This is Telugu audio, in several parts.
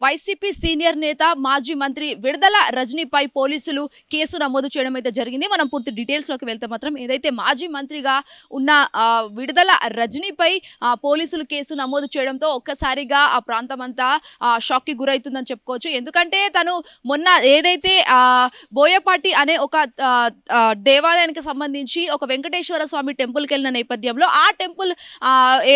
వైసీపీ సీనియర్ నేత మాజీ మంత్రి విడుదల రజనీపై పోలీసులు కేసు నమోదు చేయడం అయితే జరిగింది. మనం పూర్తి డీటెయిల్స్ లోకి వెళ్తే మాత్రం ఏదైతే మాజీ మంత్రిగా ఉన్న విడుదల రజనీపై పోలీసులు కేసు నమోదు చేయడంతో ఒక్కసారిగా ఆ ప్రాంతం అంతా షాక్ కి గురైతుందని చెప్పుకోవచ్చు. ఎందుకంటే తను మొన్న ఏదైతే బోయపాటి అనే ఒక దేవాలయానికి సంబంధించి ఒక వెంకటేశ్వర స్వామి టెంపుల్కి వెళ్ళిన నేపథ్యంలో ఆ టెంపుల్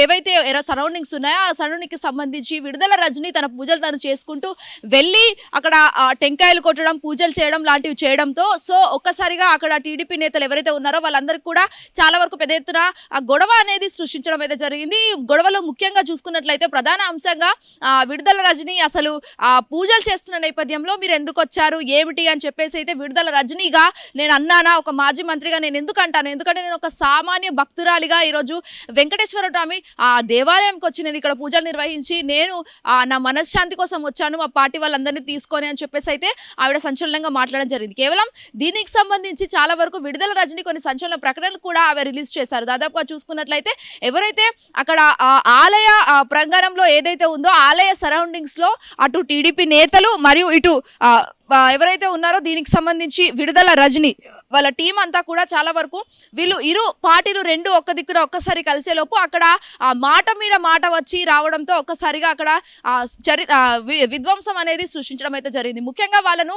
ఏవైతే సరౌండింగ్స్ ఉన్నాయో ఆ సరౌండింగ్ కి సంబంధించి విడుదల రజనీ తన పూజలు తను చేసుకుంటూ వెళ్ళి అక్కడ టెంకాయలు కొట్టడం, పూజలు చేయడం లాంటివి చేయడంతో సో ఒక్కసారిగా అక్కడ టీడీపీ నేతలు ఎవరైతే ఉన్నారో వాళ్ళందరికీ కూడా చాలా వరకు పెద్ద ఎత్తున ఆ గొడవ అనేది సృష్టించడం అయితే జరిగింది. ఈ గొడవలో ముఖ్యంగా చూసుకున్నట్లయితే ప్రధాన అంశంగా విడుదల రజనీ అసలు పూజలు చేస్తున్న నేపథ్యంలో మీరు ఎందుకు వచ్చారు ఏమిటి అని చెప్పేసి అయితే విడుదల రజనీగా నేను అన్నానా, ఒక మాజీ మంత్రిగా నేను ఎందుకు అంటాను, ఎందుకంటే నేను ఒక సామాన్య భక్తురాలిగా ఈరోజు వెంకటేశ్వర స్వామి ఆ దేవాలయంకి వచ్చి నేను ఇక్కడ పూజలు నిర్వహించి నేను నా మనశ్శాంతి కోసం వచ్చాను మా పార్టీ వాళ్ళందరినీ తీసుకొని అని చెప్పేసి అయితే ఆవిడ సంచలనంగా మాట్లాడడం జరిగింది. కేవలం దీనికి సంబంధించి చాలా వరకు విడుదల రజనీ కొన్ని సంచలన ప్రకటనలు కూడా ఆవిడ రిలీజ్ చేశారు. దాదాపుగా చూసుకున్నట్లయితే ఎవరైతే అక్కడ ఆలయ ప్రాంగణంలో ఏదైతే ఉందో ఆలయ సరౌండింగ్స్ లో అటు టీడీపీ నేతలు మరియు ఇటు ఎవరైతే ఉన్నారో దీనికి సంబంధించి విడుదల రజనీ వాళ్ళ టీం అంతా కూడా చాలా వరకు వీళ్ళు ఇరు పార్టీలు రెండు ఒక్క దిక్కున ఒక్కసారి కలిసేలోపు అక్కడ ఆ మాట మీద మాట వచ్చి రావడంతో ఒక్కసారిగా అక్కడ విధ్వంసం అనేది సృష్టించడం అయితే జరిగింది. ముఖ్యంగా వాళ్ళను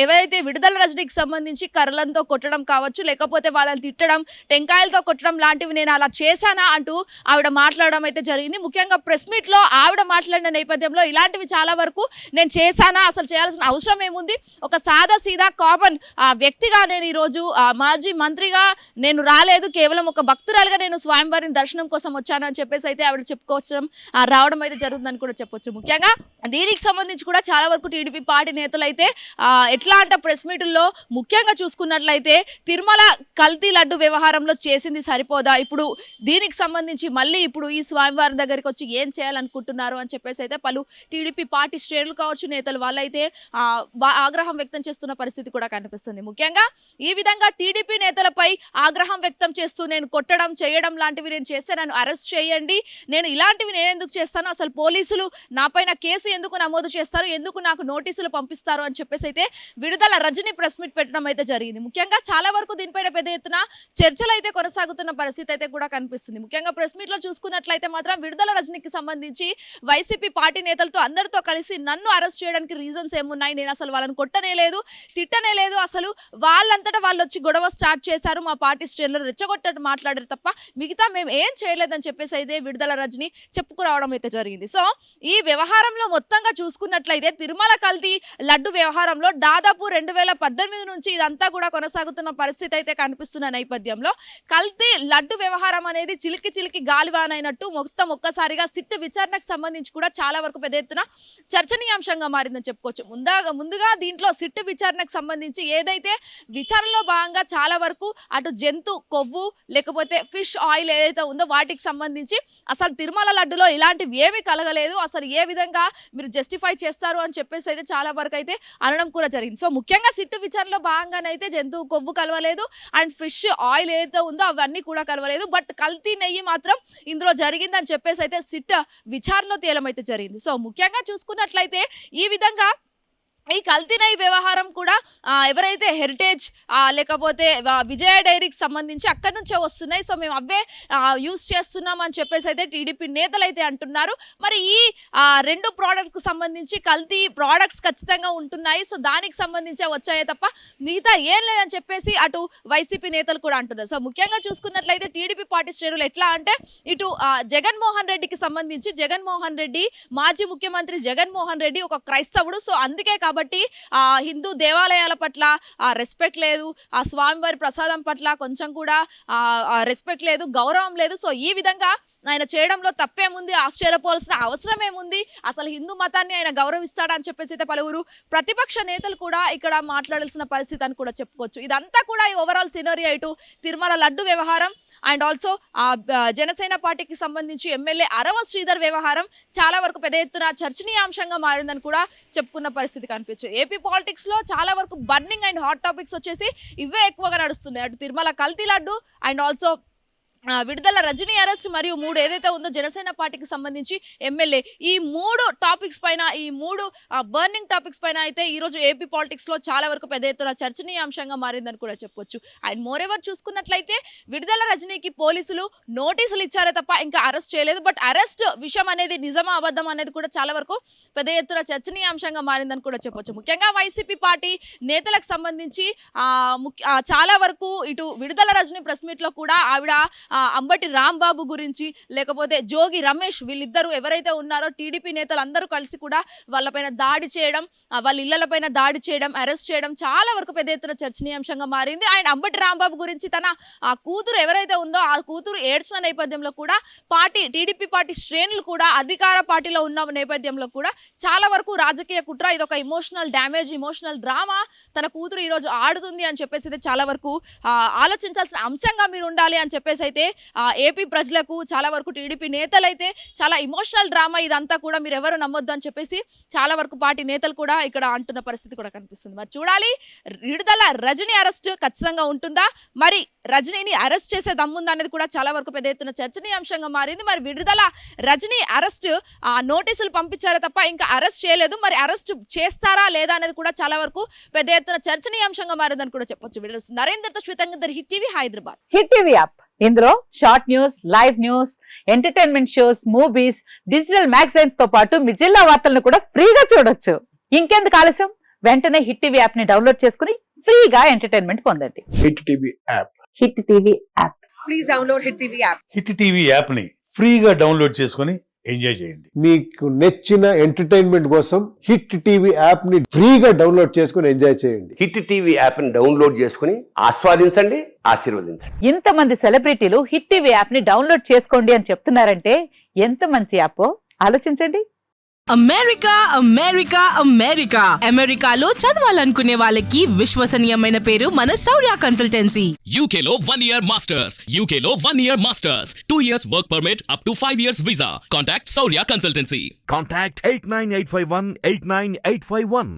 ఎవరైతే విడుదల రజనీకి సంబంధించి కర్రలతో కొట్టడం కావచ్చు, లేకపోతే వాళ్ళని తిట్టడం, టెంకాయలతో కొట్టడం లాంటివి నేను అలా చేశానా అంటూ ఆవిడ మాట్లాడడం అయితే జరిగింది. ముఖ్యంగా ప్రెస్ మీట్ లో ఆవిడ మాట్లాడిన నేపథ్యంలో ఇలాంటివి చాలా వరకు నేను చేశానా, అసలు చేయాల్సిన అవసరం ఏముంది, ఒక సాదా సీదా కామన్ వ్యక్తిగా నేను ఈరోజు మాజీ మంత్రిగా నేను రాలేదు, కేవలం ఒక భక్తురాలుగా నేను స్వామివారిని దర్శనం కోసం వచ్చాను అని చెప్పేసి అయితే ఆవిడ చెప్పుకోవడం రావడం అయితే జరుగుతుందని కూడా చెప్పొచ్చు. ముఖ్యంగా దీనికి సంబంధించి కూడా చాలా వరకు టీడీపీ పార్టీ నేతలు అయితే ఎట్లా అంటే ప్రెస్ మీటుల్లో ముఖ్యంగా చూసుకున్నట్లయితే తిరుమల కల్తీ లడ్డు వ్యవహారంలో చేసింది సరిపోదా, ఇప్పుడు దీనికి సంబంధించి మళ్ళీ ఇప్పుడు ఈ స్వామివారి దగ్గరికి వచ్చి ఏం చేయాలనుకుంటున్నారు అని చెప్పేసి అయితే పలు టీడీపీ పార్టీ శ్రేణులు కావచ్చు నేతలు వాళ్ళైతే ఆగ్రహం వ్యక్తం చేస్తున్న పరిస్థితి కూడా కనిపిస్తుంది. ముఖ్యంగా ఈ విధంగా టీడీపీ నేతలపై ఆగ్రహం వ్యక్తం చేస్తూ నేను కొట్టడం చేయడం లాంటివి నేను చేస్తే నన్ను అరెస్ట్ చేయండి, నేను ఇలాంటివి నేను ఎందుకు చేస్తాను, అసలు పోలీసులు నాపైన కేసు ఎందుకు నమోదు చేస్తారు, ఎందుకు నాకు నోటీసులు పంపిస్తారు అని చెప్పేసి అయితే విడుదల రజనీ ప్రెస్ మీట్ పెట్టడం అయితే జరిగింది. ముఖ్యంగా చాలా వరకు దీనిపైన పెద్ద ఎత్తున చర్చలు అయితే కొనసాగుతున్న పరిస్థితి అయితే కూడా కనిపిస్తుంది. ముఖ్యంగా ప్రెస్ మీట్ లో చూసుకున్నట్లయితే మాత్రం విడుదల రజనీకి సంబంధించి వైసీపీ పార్టీ నేతలతో అందరితో కలిసి నన్ను అరెస్ట్ చేయడానికి రీజన్స్ ఏమున్నాయి, నేను అసలు వాళ్ళని కొట్టనే లేదు, తిట్టనే లేదు, అసలు వాళ్ళంతటా వాళ్ళు వచ్చి గొడవ స్టార్ట్ చేశారు, మా పార్టీ శ్రేణులు రెచ్చగొట్టట్టు మాట్లాడారు తప్ప మిగతా మేము ఏం చేయలేదని చెప్పేసి అయితే విడుదల రజనీ చెప్పుకురావడం అయితే జరిగింది. సో ఈ వ్యవహారంలో మొత్తంగా చూసుకున్నట్లయితే తిరుమల కల్తీ లడ్డు వ్యవహారంలో దాదాపు 2018 నుంచి ఇదంతా కూడా కొనసాగుతున్న పరిస్థితి అయితే కనిపిస్తున్న నేపథ్యంలో కల్తీ లడ్డు వ్యవహారం అనేది చిలికి చిలికి గాలివానైనట్టు మొత్తం ఒక్కసారిగా సిట్ విచారణకు సంబంధించి కూడా చాలా వరకు పెద్ద ఎత్తున చర్చనీయాంశంగా మారిందని చెప్పుకోవచ్చు. ముందుగా దీంట్లో సిట్ విచారణకు సంబంధించి ఏదైతే విచారణలో భాగంగా చాలా వరకు అటు జంతు కొవ్వు లేకపోతే ఫిష్ ఆయిల్ ఏదైతే ఉందో వాటికి సంబంధించి అసలు తిరుమల లడ్డులో ఇలాంటివి ఏమీ కలగలేదు, అసలు ఏ విధంగా మీరు జస్టిఫై చేస్తారు అని చెప్పేసి అయితే చాలా వరకు అయితే అనడం కూడా జరిగింది. సో ముఖ్యంగా సిట్టు విచారణలో భాగంగానైతే జంతువు కొవ్వు కలవలేదు అండ్ ఫిష్ ఆయిల్ ఏదైతే ఉందో అవన్నీ కూడా కలవలేదు, బట్ కల్తీ నెయ్యి మాత్రం ఇందులో జరిగిందని చెప్పేసి అయితే సిట్ విచారణలో తేలం అయితే జరిగింది. సో ముఖ్యంగా చూసుకున్నట్లయితే ఈ విధంగా ఈ కల్తీ నెయ్యి వ్యవహారం కూడా ఎవరైతే హెరిటేజ్ లేకపోతే విజయ డైరీకి సంబంధించి అక్కడి నుంచే వస్తున్నాయి, సో మేము అవే యూస్ చేస్తున్నాం అని చెప్పేసి అయితే టీడీపీ నేతలు అయితే అంటున్నారు. మరి ఈ రెండు ప్రోడక్ట్కి సంబంధించి కల్తీ ప్రోడక్ట్స్ ఖచ్చితంగా ఉంటున్నాయి, సో దానికి సంబంధించే వచ్చాయే తప్ప మిగతా ఏం లేదని చెప్పేసి అటు వైసీపీ నేతలు కూడా అంటున్నారు. సో ముఖ్యంగా చూసుకున్నట్లయితే టీడీపీ పార్టీ శ్రేణులు ఎట్లా అంటే ఇటు జగన్మోహన్ రెడ్డికి సంబంధించి జగన్మోహన్ రెడ్డి మాజీ ముఖ్యమంత్రి జగన్మోహన్ రెడ్డి ఒక క్రైస్తవుడు, సో అందుకే కాబట్టి హిందూ దేవాలయాల పట్ల రెస్పెక్ట్ లేదు, ఆ స్వామివారి ప్రసాదం పట్ల కొంచెం కూడా రెస్పెక్ట్ లేదు, గౌరవం లేదు. సో ఈ విధంగా ఆయన చేయడంలో తప్పేముంది, ఆశ్చర్యపోవాల్సిన అవసరం ఏముంది, అసలు హిందూ మతాన్ని ఆయన గౌరవిస్తాడని చెప్పేసి అయితే పలువురు ప్రతిపక్ష నేతలు కూడా ఇక్కడ మాట్లాడాల్సిన పరిస్థితి అని కూడా చెప్పుకోవచ్చు. ఇదంతా కూడా ఈ ఓవరాల్ సినరియో ఇటు తిరుమల లడ్డు వ్యవహారం అండ్ ఆల్సో జనసేన పార్టీకి సంబంధించి ఎమ్మెల్యే అరవ శ్రీధర్ వ్యవహారం చాలా వరకు పెద్ద ఎత్తున చర్చనీయాంశంగా మారిందని కూడా చెప్పుకున్న పరిస్థితి కనిపించింది. ఏపీ పాలిటిక్స్ లో చాలా వరకు బర్నింగ్ అండ్ హాట్ టాపిక్స్ వచ్చేసి ఇవే ఎక్కువగా నడుస్తున్నాయి. అటు తిరుమల కల్తీ లడ్డు అండ్ ఆల్సో విడుదల రజనీ అరెస్ట్ మరియు 3 ఏదైతే ఉందో జనసేన పార్టీకి సంబంధించి ఎమ్మెల్యే, ఈ 3 టాపిక్స్ పైన, ఈ 3 బర్నింగ్ టాపిక్స్ పైన అయితే ఈరోజు ఏపీ పాలిటిక్స్ లో చాలా వరకు పెద్ద ఎత్తున చర్చనీయాంశంగా మారిందని కూడా చెప్పొచ్చు. అండ్ మోర్ ఎవర్ చూసుకున్నట్లయితే విడుదల రజనీకి పోలీసులు నోటీసులు ఇచ్చారే తప్ప ఇంకా అరెస్ట్ చేయలేదు. బట్ అరెస్ట్ విషయం అనేది నిజమా అబద్ధం అనేది కూడా చాలా వరకు పెద్ద ఎత్తున చర్చనీయాంశంగా మారిందని కూడా చెప్పొచ్చు. ముఖ్యంగా వైసీపీ పార్టీ నేతలకు సంబంధించి చాలా వరకు ఇటు విడుదల రజనీ ప్రెస్ మీట్ లో కూడా ఆవిడ అంబటి రాంబాబు గురించి, లేకపోతే జోగి రమేష్, వీళ్ళిద్దరూ ఎవరైతే ఉన్నారో టీడీపీ నేతలు అందరూ కలిసి కూడా వాళ్ళపైన దాడి చేయడం, వాళ్ళ ఇళ్లపైన దాడి చేయడం, అరెస్ట్ చేయడం చాలా వరకు పెద్ద ఎత్తున చర్చనీయాంశంగా మారింది. అండ్ అంబటి రాంబాబు గురించి తన కూతురు ఎవరైతే ఉందో ఆ కూతురు ఏడ్చిన నేపథ్యంలో కూడా టీడీపీ పార్టీ శ్రేణులు కూడా అధికార పార్టీలో ఉన్న నేపథ్యంలో కూడా చాలా వరకు రాజకీయ కుట్ర, ఇది ఒక ఇమోషనల్ డ్యామేజ్, ఇమోషనల్ డ్రామా తన కూతురు ఈరోజు ఆడుతుంది అని చెప్పేసి అయితే చాలా వరకు ఆలోచించాల్సిన అంశంగా మీరు ఉండాలి అని చెప్పేసి అయితే ఏపీ ప్రజలకు, చాలా వరకు టీడీపీ నేతలైతే చాలా ఇమోషనల్ డ్రామా ఇదంతా కూడా మీరు ఎవరు నమ్మొద్దు అని చెప్పేసి చాలా వరకు పార్టీ నేతలు కూడా ఇక్కడ అంటున్న పరిస్థితి కూడా కనిపిస్తుంది. మరి చూడాలి విడుదల రజనీ అరెస్ట్ ఖచ్చితంగా ఉంటుందా, మరి రజనీని అరెస్ట్ చేసే దమ్ముందా అనేది కూడా చాలా వరకు పెద్ద ఎత్తున చర్చనీయాంశంగా మారింది. మరి విడుదల రజనీ అరెస్ట్ నోటీసులు పంపించారే తప్ప ఇంకా అరెస్ట్ చేయలేదు. మరి అరెస్ట్ చేస్తారా లేదా అనేది కూడా చాలా వరకు పెద్ద ఎత్తున చర్చనీయాంశంగా మారిందని కూడా చెప్పొచ్చు. నరేందర్తో శ్వేతంగర్, hit TV, Hyderabad. Hit TV app, ఇందులో short news, live news, entertainment shows, movies, digital magazines తో పాటు మీ జిల్లా వార్తలను కూడా ఫ్రీగా చూడొచ్చు. ఇంకెందుకు ఆలస్యం, వెంటనే హిట్ టీవీ యాప్ ని డౌన్లోడ్ చేసుకుని ఫ్రీగా ఎంటర్టైన్మెంట్ పొందండి. Hit TV app. Hit TV app. Please download hit TV app. Hit TV app ని ఫ్రీగా డౌన్లోడ్ చేసుకుని ఎంజాయ్ చేయండి. మీకు నచ్చిన ఎంటర్టైన్మెంట్ కోసం హిట్ టీవీ యాప్ ని ఫ్రీగా డౌన్లోడ్ చేసుకుని ఎంజాయ్ చేయండి. హిట్ టీవీ యాప్ ని డౌన్లోడ్ చేసుకుని ఆస్వాదించండి, ఆశీర్వదించండి. ఇంతమంది సెలబ్రిటీలు హిట్ టీవీ యాప్ ని డౌన్లోడ్ చేసుకోండి అని చెప్తున్నారంటే ఎంత మంచి యాప్ ఆలోచించండి. అమెరికా అమెరికా అమెరికా అమెరికాలో చదవాలనుకునే వాళ్ళకి విశ్వసనీయమైన పేరు మన శౌర్య కన్సల్టెన్సీ. UK లో 1 year masters. UK లో 1 year masters. 2 years work permit up to 5 years visa. Contact Saurya Consultancy. Contact 89851 89851.